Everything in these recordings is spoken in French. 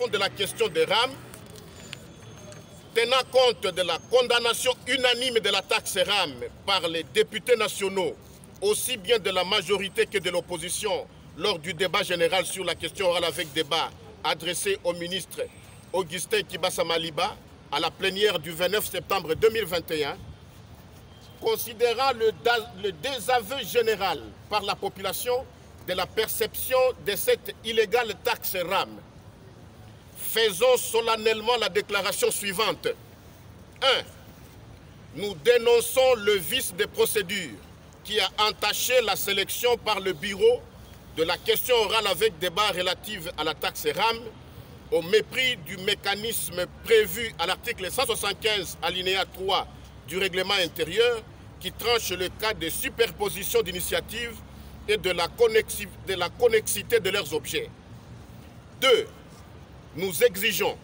fond de la question des rames, tenant compte de la condamnation unanime de la taxe rame par les députés nationaux, aussi bien de la majorité que de l'opposition, lors du débat général sur la question orale avec débat adressé au ministre Augustin Kibasa Maliba à la plénière du 29 septembre 2021, considérant le désaveu général par la population de la perception de cette illégale taxe rame, faisons solennellement la déclaration suivante. 1. Nous dénonçons le vice de procédure qui a entaché la sélection par le bureau de la question orale avec débat relative à la taxe rame, au mépris du mécanisme prévu à l'article 175 alinéa 3 du règlement intérieur qui tranche le cas de superposition d'initiatives et de la connexité de leurs objets. 2. Nous exigeons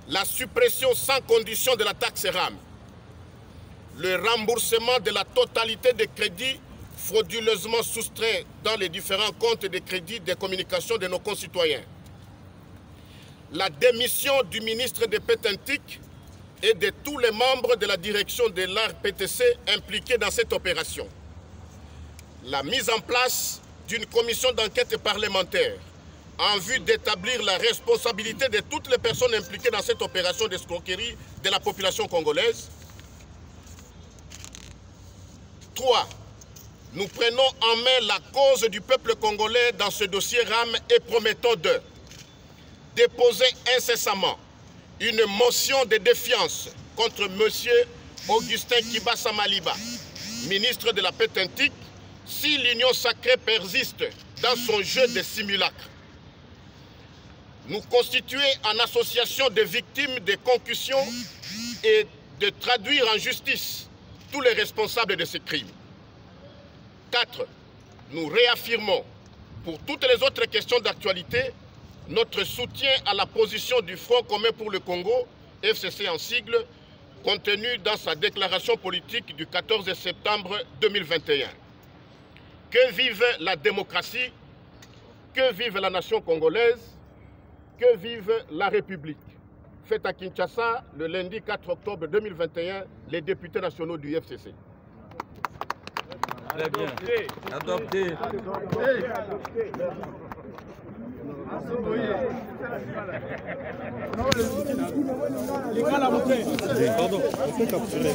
la suppression sans condition de la taxe rame, le remboursement de la totalité des crédits frauduleusement soustraits dans les différents comptes de crédit des communications de nos concitoyens, la démission du ministre de Pétentique et de tous les membres de la direction de l'ARPTC impliqués dans cette opération, la mise en place d'une commission d'enquête parlementaire en vue d'établir la responsabilité de toutes les personnes impliquées dans cette opération d'escroquerie de la population congolaise. 3. Nous prenons en main la cause du peuple congolais dans ce dossier rame et promettons de déposer incessamment une motion de défiance contre M. Augustin Kibasa Maliba, ministre de la Pétentique, si l'union sacrée persiste dans son jeu de simulacre. Nous constituer en association de victimes de concussions et de traduire en justice tous les responsables de ces crimes. 4. Nous réaffirmons, pour toutes les autres questions d'actualité, notre soutien à la position du Front commun pour le Congo, FCC en sigle, contenue dans sa déclaration politique du 14 septembre 2021. Que vive la démocratie, que vive la nation congolaise, que vive la République. Fait à Kinshasa le lundi 4 octobre 2021, les députés nationaux du FCC. Très bien. Adopté. Pardon, on peut capturer.